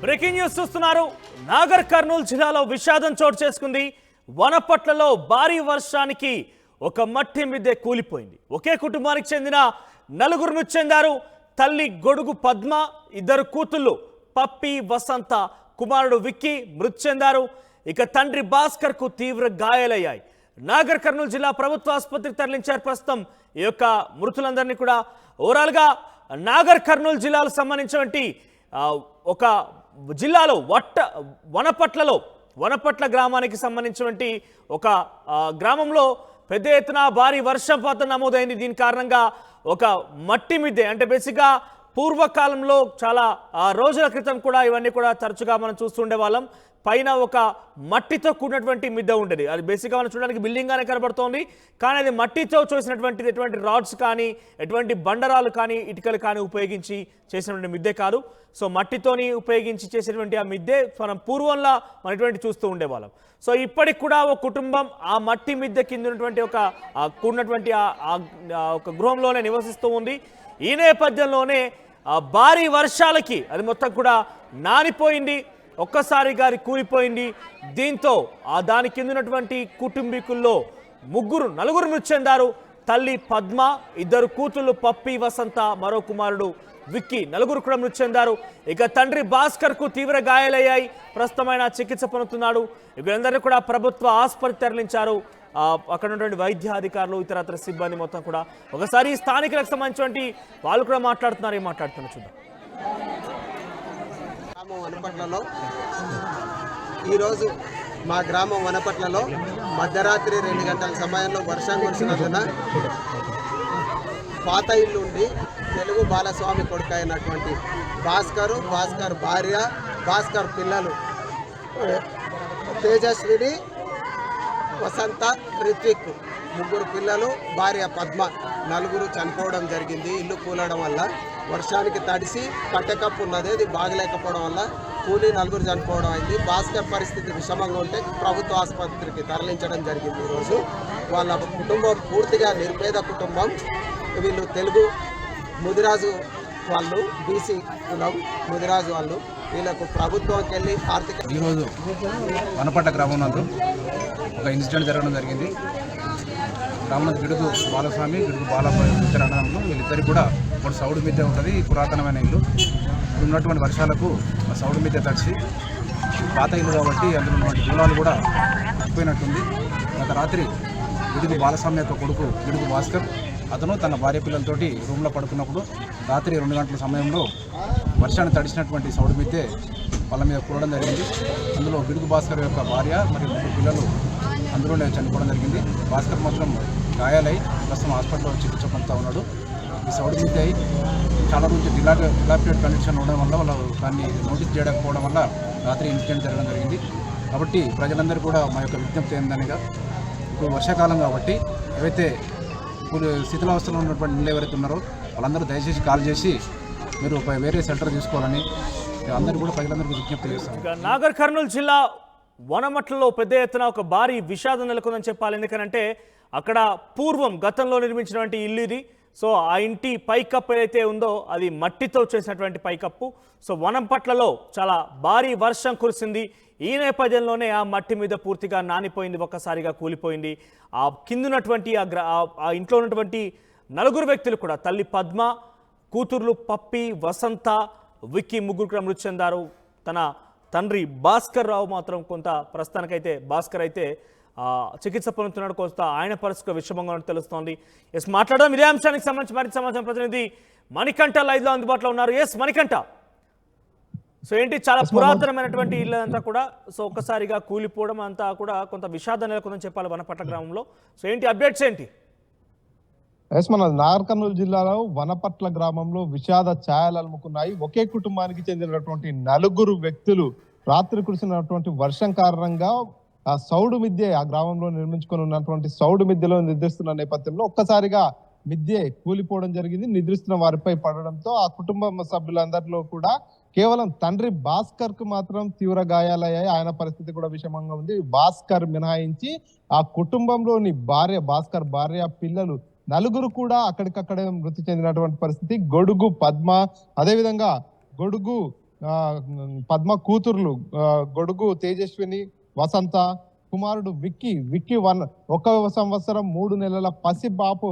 Breaking news చూస్తున్నారు. నాగర్ కర్నూలు జిల్లాలో విషాదం చోటు చేసుకుంది. వనపట్లలో భారీ వర్షానికి ఒక మట్టి మిద్దె కూలిపోయింది. ఒకే కుటుంబానికి చెందిన నలుగురు మృతి చెందారు. తల్లి గొడుగు పద్మ, ఇద్దరు కూతుళ్ళు పప్పి, వసంత, కుమారుడు విక్కీ మృతి చెందారు. ఇక తండ్రి భాస్కర్ కు తీవ్ర గాయాలయ్యాయి. నాగర్ కర్నూలు జిల్లా ప్రభుత్వ ఆసుపత్రికి తరలించారు. ప్రస్తుతం ఈ యొక్క మృతులందరినీ కూడా ఓవరాల్గా నాగర్ కర్నూలు జిల్లాకు సంబంధించినటువంటి ఒక జిల్లాలో వనపట్ల గ్రామానికి సంబంధించినటువంటి ఒక గ్రామంలో పెద్ద ఎత్తున భారీ వర్షపాతం నమోదైంది. దీని కారణంగా ఒక మట్టి మిద్దె, అంటే బేసిక్గా పూర్వకాలంలో చాలా రోజుల క్రితం కూడా ఇవన్నీ కూడా తరచుగా మనం చూస్తుండే వాళ్ళం. పైన ఒక మట్టితో కూడినటువంటి మిద్దె ఉండేది. అది బేసిక్గా మనం చూడడానికి బిల్డింగ్ గానే కనబడుతోంది, కానీ అది మట్టితో చేసినటువంటిది. ఎటువంటి రాడ్స్ కానీ, ఎటువంటి బండరాలు కానీ, ఇటుకలు కానీ ఉపయోగించి చేసినటువంటి మిద్దె కాదు. సో మట్టితోని ఉపయోగించి చేసేటువంటి ఆ మిద్దె మనం పూర్వంలో మనం ఇటువంటి చూస్తూ ఉండేవాళ్ళం. సో ఇప్పటికి కూడా ఒక కుటుంబం ఆ మట్టి మిద్దె కింద ఉన్నటువంటి కూడినటువంటి ఒక గృహంలోనే నివసిస్తూ ఉంది. ఈ నేపథ్యంలోనే భారీ వర్షాలకి అది మొత్తం కూడా నానిపోయింది, ఒక్కసారిగా అది కూలిపోయింది. దీంతో దాని కింద ఉన్నటువంటి కుటుంబీకుల్లో నలుగురు మృతి చెందారు. తల్లి పద్మ, ఇద్దరు కూతుళ్ళు పప్పి, వసంత, మరో కుమారుడు విక్కీ, నలుగురు కూడా మృతి చెందారు. ఇక తండ్రి భాస్కర్ కు తీవ్ర గాయాలయ్యాయి. ప్రస్తుతమైన చికిత్స పొందుతున్నాడు. వీరందరినీ కూడా ప్రభుత్వ ఆసుపత్రికి తరలించారు. అక్కడ ఉన్నటువంటి వైద్య అధికారులు, ఇతరత్ర సిబ్బంది మొత్తం కూడా. ఒకసారి స్థానికులకు సంబంధించినటువంటి వాళ్ళు కూడా మాట్లాడుతున్నారు. ఏం మాట్లాడుతున్నారు చూద్దాం. వనపట్లలో ఈరోజు మా గ్రామం వనపట్లలో మధ్యరాత్రి 2 గంటల సమయంలో వర్షం కురిసినందున పాత ఇల్లు ఉండి తెలుగు బాలస్వామి కొడుకు అయినటువంటి భాస్కర్ భార్య, భాస్కర్ పిల్లలు తేజస్విని, వసంత, రిత్విక్, 3 పిల్లలు, భార్య పద్మ, నలుగురు చనిపోవడం జరిగింది. ఇల్లు కూలడం వల్ల వర్షానికి తడిసి కట్టెకప్పు ఉన్నది, అది బాగలేకపోవడం వల్ల కూలి 4 చనిపోవడం అయింది. భాస్కర్ పరిస్థితి విషమంగా ఉంటే ప్రభుత్వ ఆసుపత్రికి తరలించడం జరిగింది. ఈరోజు వాళ్ళ కుటుంబం పూర్తిగా నిర్పేద కుటుంబం. వీళ్ళు తెలుగు ముదిరాజు వాళ్ళు, బీసీ కులం ముదిరాజు వాళ్ళు. వీళ్ళకు ప్రభుత్వంకి వెళ్ళి ఈరోజు వనపట్ట గ్రామం నందు ఒక ఇన్సిడెంట్ జరగడం జరిగింది. గ్రామం గిడుగు బాలస్వామి, గిడుగు బాలనామంలో వీళ్ళిద్దరికి కూడా ఒక సౌడు మిద్దె ఉంటుంది. పురాతనమైన ఇల్లు. ఇప్పుడు ఉన్నటువంటి వర్షాలకు ఆ సౌడు మిద్దె తడిచి పాత ఇల్లు కాబట్టి అందులో ఉన్నటువంటి దూలాలు కూడా ఉప్పిపోయినట్టుంది. గత రాత్రి గిడుగు బాలస్వామి యొక్క కొడుకు గిడుగు భాస్కర్, అతను తన భార్య పిల్లలతోటి రూమ్లో పడుకున్నప్పుడు రాత్రి 2 గంటల సమయంలో వర్షాన్ని తడిచినటువంటి సౌడు మిద్దె వాళ్ళ మీద కూడడం జరిగింది. అందులో గిడుగు భాస్కర్ యొక్క భార్య మరియు 3 పిల్లలు అందులోనే చనిపోవడం జరిగింది. భాస్కర్ మాత్రం గాయాలై ప్రస్తుతం హాస్పిటల్లో చికిత్స పొందుతూ ఉన్నాడు. ఈ సౌడు మిద్దె చాలా రోజు డిలాపిడేట్ కండిషన్ ఉండడం వల్ల వాళ్ళు దాన్ని నోటీస్ చేయకపోవడం వల్ల రాత్రి ఇన్సిడెంట్ జరగడం జరిగింది. కాబట్టి ప్రజలందరూ కూడా మా యొక్క విజ్ఞప్తి ఏందనగా, ఇప్పుడు వర్షాకాలం కాబట్టి ఏవైతే ఇప్పుడు శిథిలావస్థలో ఉన్నటువంటి ఇళ్ళు ఎవరైతే ఉన్నారో వాళ్ళందరూ దయచేసి కాల్ చేసి మీరు వేరే సెంటర్ తీసుకోవాలని అందరూ కూడా ప్రజలందరికీ విజ్ఞప్తి చేస్తాం. నాగర్ కర్నూలు జిల్లా వనమట్లలో పెద్ద ఎత్తున ఒక భారీ విషాదం నెలకొందని చెప్పాలి. ఎందుకంటే అక్కడ పూర్వం గతంలో నిర్మించినటువంటి ఇల్లు ఇది. సో ఆ ఇంటి పైకప్పు ఏదైతే ఉందో అది మట్టితో చేసినటువంటి పైకప్పు. సో వనపట్లలో చాలా భారీ వర్షం కురిసింది. ఈ నేపథ్యంలోనే ఆ మట్టి మీద పూర్తిగా నానిపోయింది, ఒక్కసారిగా కూలిపోయింది. ఆ కిందున్నటువంటి ఆ ఇంట్లో ఉన్నటువంటి 4 వ్యక్తులు కూడా తల్లి పద్మ, కూతుర్లు పప్పి, వసంత, విక్కీ, 3 కూడా మృతి చెందారు. తన తండ్రి భాస్కర్ రావు మాత్రం ప్రస్తుతానికైతే భాస్కర్ అయితే చికిత్స పొందుతున్నాడు. కొంత ఆయన పరిస్థితి విషమంగా తెలుస్తోంది. మాట్లాడదాం ఇదే అంశానికి సంబంధించి మరింత సమాచారం ప్రతినిధి మణికంఠ లైవ్లో అందుబాటులో ఉన్నారు. మణికంఠ, సో ఏంటి, చాలా పురాతనమైనటువంటి ఇల్లు అంతా కూడా సో ఒక్కసారిగా కూలిపోవడం అంతా కూడా కొంత విషాదం నెలకొందని చెప్పాలి వనపట్ల గ్రామంలో. సో ఏంటి అప్డేట్స్ ఏంటి? మన నాగర్ కర్నూలు జిల్లాలో వనపట్ల గ్రామంలో విషాద ఛాయలు అలుముకున్నాయి. ఒకే కుటుంబానికి చెందినటువంటి 4 వ్యక్తులు రాత్రి కురిసినటువంటి వర్షం కారణంగా ఆ సౌడు మిద్దె, ఆ గ్రామంలో నిర్మించుకొని ఉన్నటువంటి సౌడు మిద్దెలో నిద్రిస్తున్న నేపథ్యంలో ఒక్కసారిగా మిద్దె కూలిపోవడం జరిగింది. నిద్రిస్తున్న వారిపై పడడంతో ఆ కుటుంబ సభ్యులందరిలో కూడా కేవలం తండ్రి భాస్కర్ కు మాత్రం తీవ్ర గాయాలయ్యాయి. ఆయన పరిస్థితి కూడా విషమంగా ఉంది. భాస్కర్ మినహాయించి ఆ కుటుంబంలోని భాస్కర్ భార్య, పిల్లలు 4 కూడా అక్కడికక్కడే మృతి చెందినటువంటి పరిస్థితి. గొడుగు పద్మ, అదేవిధంగా గొడుగు ఆ, పద్మ కూతుర్లు గొడుగు తేజస్విని, వసంత, కుమారుడు విక్కీ 1 సంవత్సరం 3 నెలల పసి బాపు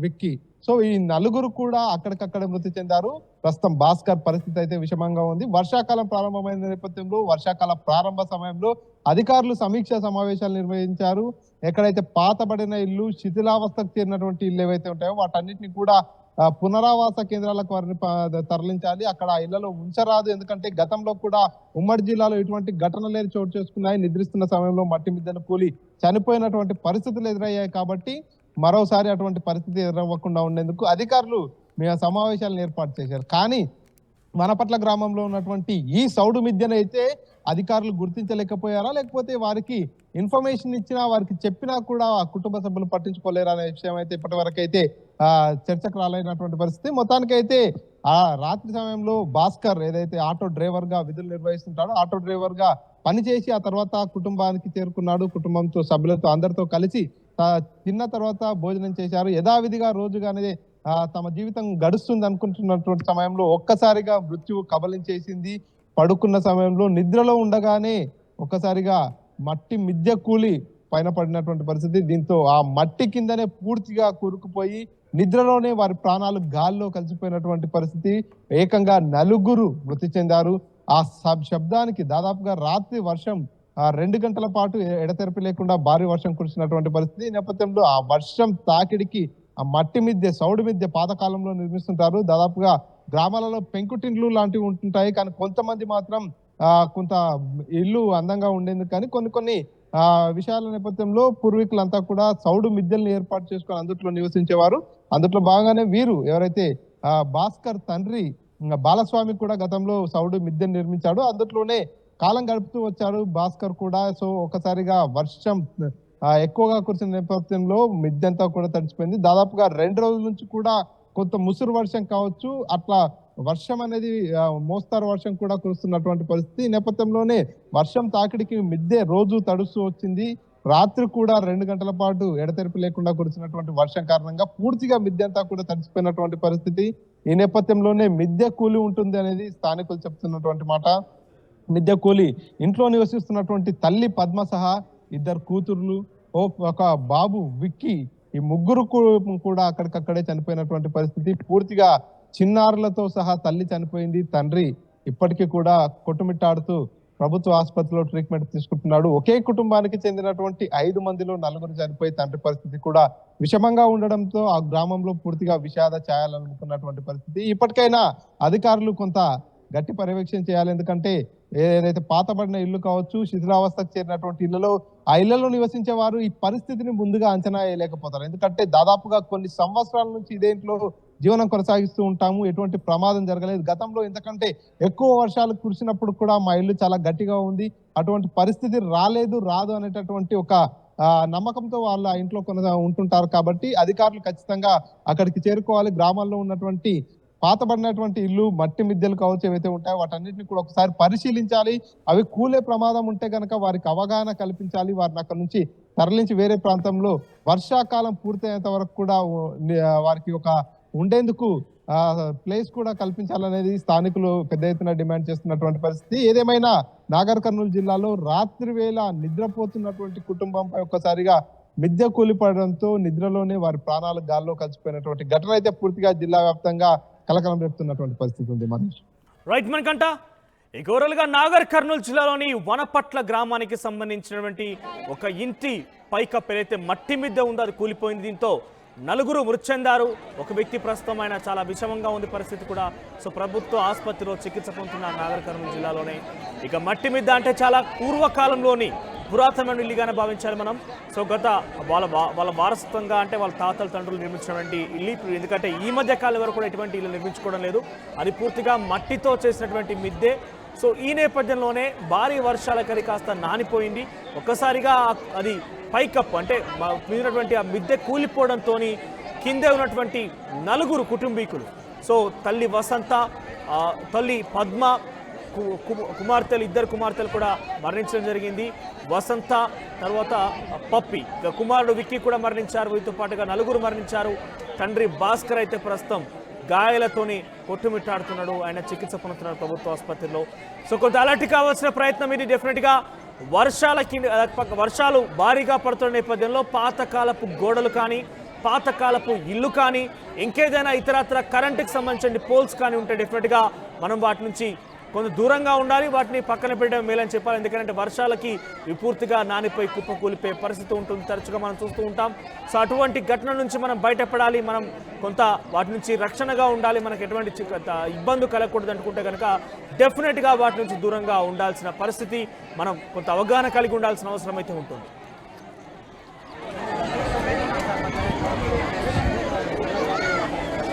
విక్కీ. సో ఈ నలుగురు కూడా అక్కడికక్కడ మృతి చెందారు. ప్రస్తుతం భాస్కర్ పరిస్థితి అయితే విషమంగా ఉంది. వర్షాకాలం ప్రారంభమైన నేపథ్యంలో వర్షాకాల ప్రారంభ సమయంలో అధికారులు సమీక్ష సమావేశాలు నిర్వహించారు. ఎక్కడైతే పాతబడిన ఇల్లు, శిథిలావస్థకు చేరినటువంటి ఇల్లు ఏవైతే ఉంటాయో వాటన్నిటిని కూడా పునరావాస కేంద్రాలకు వారిని తరలించాలి. అక్కడ ఆ ఇళ్లలో ఉంచరాదు. ఎందుకంటే గతంలో కూడా ఉమ్మడి జిల్లాలో ఇటువంటి ఘటనలే చోటు చేసుకున్నాయి. నిద్రిస్తున్న సమయంలో మట్టి మిద్దెను కూలి చనిపోయినటువంటి పరిస్థితులు ఎదురయ్యాయి. కాబట్టి మరోసారి అటువంటి పరిస్థితి ఎదురవ్వకుండా ఉండేందుకు అధికారులు సమావేశాలను ఏర్పాటు చేశారు. కానీ వనపట్ల గ్రామంలో ఉన్నటువంటి ఈ సౌడు మిద్దెను అయితే అధికారులు గుర్తించలేకపోయారా, లేకపోతే వారికి ఇన్ఫర్మేషన్ ఇచ్చినా వారికి చెప్పినా కూడా ఆ కుటుంబ సభ్యులు పట్టించుకోలేరా అనే విషయం అయితే ఇప్పటి వరకు అయితే చర్చకు రాలేనటువంటి పరిస్థితి. మొత్తానికైతే ఆ రాత్రి సమయంలో భాస్కర్ ఏదైతే ఆటో డ్రైవర్ గా విధులు నిర్వహిస్తుంటాడో ఆటో డ్రైవర్ గా పనిచేసి ఆ తర్వాత కుటుంబానికి చేరుకున్నాడు. కుటుంబంతో సభ్యులతో అందరితో కలిసి తిన్న తర్వాత భోజనం చేశారు. యథావిధిగా రోజుగానే తమ జీవితం గడుస్తుంది అనుకుంటున్నటువంటి సమయంలో ఒక్కసారిగా మృత్యువు కబలించేసింది. పడుకున్న సమయంలో నిద్రలో ఉండగానే ఒక్కసారిగా మట్టి మిద్దె కూలి పైన పడినటువంటి పరిస్థితి. దీంతో ఆ మట్టి కిందనే పూర్తిగా కూరుకుపోయి నిద్రలోనే వారి ప్రాణాలు గాల్లో కలిసిపోయినటువంటి పరిస్థితి. ఏకంగా 9 మృతి చెందారు. ఆ శబ్దానికి దాదాపుగా రాత్రి వర్షం 2 గంటల పాటు ఎడతెరపి లేకుండా భారీ వర్షం కురిసినటువంటి పరిస్థితి. ఈ నేపథ్యంలో ఆ వర్షం తాకిడికి ఆ మట్టి మిద్దె, సౌడు మిద్దె పాతకాలంలో నిర్మిస్తుంటారు. దాదాపుగా గ్రామాలలో పెంకుటిండ్లు లాంటివి ఉంటుంటాయి. కానీ కొంతమంది మాత్రం కొంత ఇల్లు అందంగా ఉండేందుకు కానీ కొన్ని విషయాల నేపథ్యంలో పూర్వీకులంతా కూడా సౌడు మిద్దెల్ని ఏర్పాటు చేసుకొని అందుట్లో నివసించేవారు. అందుట్లో భాగంగానే వీరు ఎవరైతే భాస్కర్ తండ్రి బాలస్వామి కూడా గతంలో సౌడు మిద్దెని నిర్మించాడు. అందుట్లోనే కాలం గడుపుతూ వచ్చారు భాస్కర్ కూడా. సో ఒకసారిగా వర్షం ఎక్కువగా కురిసిన నేపథ్యంలో మిద్దెంతా కూడా తడిచిపోయింది. దాదాపుగా 2 రోజుల నుంచి కూడా కొంత ముసురు వర్షం కావచ్చు, అట్లా వర్షం అనేది మోస్తారు వర్షం కూడా కురుస్తున్నటువంటి పరిస్థితి. ఈ నేపథ్యంలోనే వర్షం తాకిడికి మిద్దె రోజు తడుస్తూ వచ్చింది. రాత్రి కూడా 2 గంటల పాటు ఎడతెరిపి లేకుండా కురిసినటువంటి వర్షం కారణంగా పూర్తిగా మిద్దె అంతా కూడా తడిచిపోయినటువంటి పరిస్థితి. ఈ నేపథ్యంలోనే మిద్దె కూలి ఉంటుంది అనేది స్థానికులు చెప్తున్నటువంటి మాట. మిద్దె కూలి ఇంట్లో నివసిస్తున్నటువంటి తల్లి పద్మ సహా 2 కూతుర్లు, ఒక బాబు విక్కీ, ఈ 3 కూడా అక్కడికక్కడే చనిపోయినటువంటి పరిస్థితి. పూర్తిగా చిన్నారులతో సహా తల్లి చనిపోయింది. తండ్రి ఇప్పటికీ కూడా కొట్టుమిట్టాడుతూ ప్రభుత్వ ఆసుపత్రిలో ట్రీట్మెంట్ తీసుకుంటున్నాడు. ఒకే కుటుంబానికి చెందినటువంటి 5 మందిలో 4 చనిపోయి తండ్రి పరిస్థితి కూడా విషమంగా ఉండడంతో ఆ గ్రామంలో పూర్తిగా విషాద ఛాయలనుకున్నటువంటి పరిస్థితి. ఇప్పటికైనా అధికారులు కొంత గట్టి పర్యవేక్షణ చేయాలి. ఎందుకంటే ఏదైతే పాతబడిన ఇల్లు కావచ్చు, శిథిలావస్థకు చేరినటువంటి ఇళ్లలో ఆ ఇళ్లలో నివసించే వారు ఈ పరిస్థితిని ముందుగా అంచనా వేయలేకపోతారు. ఎందుకంటే దాదాపుగా కొన్ని సంవత్సరాల నుంచి ఇదే ఇంట్లో జీవనం కొనసాగిస్తూ ఉంటాము, ఎటువంటి ప్రమాదం జరగలేదు. గతంలో ఇంతకంటే ఎక్కువ వర్షాలు కురిసినప్పుడు కూడా మా ఇల్లు చాలా గట్టిగా ఉంది, అటువంటి పరిస్థితి రాదు అనేటటువంటి ఒక నమ్మకంతో వాళ్ళు ఆ ఇంట్లో ఉంటుంటారు. కాబట్టి అధికారులు ఖచ్చితంగా అక్కడికి చేరుకోవాలి. గ్రామాల్లో ఉన్నటువంటి పాతబడినటువంటి ఇల్లు, మట్టి మిద్దెలు కావచ్చు ఏవైతే ఉంటాయో వాటన్నిటిని కూడా ఒకసారి పరిశీలించాలి. అవి కూలే ప్రమాదం ఉంటే కనుక వారికి అవగాహన కల్పించాలి. వారిని అక్కడ నుంచి తరలించి వేరే ప్రాంతంలో వర్షాకాలం పూర్తయ్యేంత వరకు కూడా వారికి ఒక ఉండేందుకు ప్లేస్ కూడా కల్పించాలనేది స్థానికులు పెద్ద ఎత్తున డిమాండ్ చేస్తున్నటువంటి పరిస్థితి. ఏదేమైనా నాగర్ కర్నూలు జిల్లాలో రాత్రి వేళ నిద్రపోతున్నటువంటి కుటుంబంపై ఒక్కసారిగా మిద్దె కూలిపడడంతో నిద్రలోనే వారి ప్రాణాలు గాల్లో కలిసిపోయినటువంటి ఘటన అయితే పూర్తిగా జిల్లా వ్యాప్తంగా కలకలం రేపుతున్నటువంటి పరిస్థితి ఉంది. మనీష్ రైట్ మనకంట ఓవరాల్గా నాగర్ కర్నూలు జిల్లాలోని వనపట్ల గ్రామానికి సంబంధించినటువంటి ఒక ఇంటి పైకప్పు ఏదైతే మట్టి మిద్దె ఉందో అది కూలిపోయింది. దీంతో 9 మృతి చెందారు. ఒక వ్యక్తి ప్రస్తుతం ఆయన చాలా విషమంగా ఉంది పరిస్థితి కూడా. సో ప్రభుత్వ ఆసుపత్రిలో చికిత్స పొందుతున్నారు నాగర్ కర్నూలు జిల్లాలోనే. ఇక మట్టి మిద్దె అంటే చాలా పూర్వకాలంలోని పురాతనమైన ఇల్లుగానే భావించాలి మనం. సో గత వాళ్ళ వారసత్వంగా అంటే వాళ్ళ తాతల తండ్రులు నిర్మించినటువంటి ఇల్లు, ఎందుకంటే ఈ మధ్య కాలం వరకు కూడా ఎటువంటి ఇల్లు నిర్మించుకోవడం లేదు, అది పూర్తిగా మట్టితో చేసినటువంటి మిద్దె. సో ఈ నేపథ్యంలోనే భారీ వర్షాలకది కాస్త నానిపోయింది. ఒక్కసారిగా అది పైకప్పు అంటే మీదటువంటి ఆ మిద్దె కూలిపోవడంతో కిందే ఉన్నటువంటి 9 కుటుంబీకులు, సో తల్లి వసంత, తల్లి పద్మ, కుమార్తెలు 2 కుమార్తెలు కూడా మరణించడం జరిగింది. వసంత తర్వాత పప్పి, కుమారుడు విక్కీ కూడా మరణించారు. వీటితో పాటుగా 9 మరణించారు. తండ్రి భాస్కర్ అయితే ప్రస్తుతం గాయాలతోని కొట్టుమిట్టాడుతున్నాడు. ఆయన చికిత్స పొందుతున్నాడు ప్రభుత్వ ఆసుపత్రిలో. సో కొంత అలర్ట్ కావాల్సిన ప్రయత్నం ఇది. డెఫినెట్గా వర్షాలు భారీగా పడుతున్న నేపథ్యంలో పాతకాలపు గోడలు కానీ, పాతకాలపు ఇల్లు కానీ, ఇంకేదైనా ఇతరత్ర కరెంటుకి సంబంధించిన పోల్స్ కానీ ఉంటే డెఫినెట్గా మనం వాటి నుంచి కొంత దూరంగా ఉండాలి, వాటిని పక్కన పెట్టడం మేలని చెప్పాలి. ఎందుకంటే వర్షాలకి పూర్తిగా నానిపోయి కుప్పకూలిపోయే పరిస్థితి ఉంటుంది, తరచుగా మనం చూస్తూ ఉంటాం. సో అటువంటి ఘటన నుంచి మనం బయటపడాలి, మనం కొంత వాటి నుంచి రక్షణగా ఉండాలి, మనకు ఎటువంటి ఇబ్బంది కలగకూడదు అనుకుంటే కనుక డెఫినెట్గా వాటి నుంచి దూరంగా ఉండాల్సిన పరిస్థితి, మనం కొంత అవగాహన కలిగి ఉండాల్సిన అవసరం అయితే ఉంటుంది.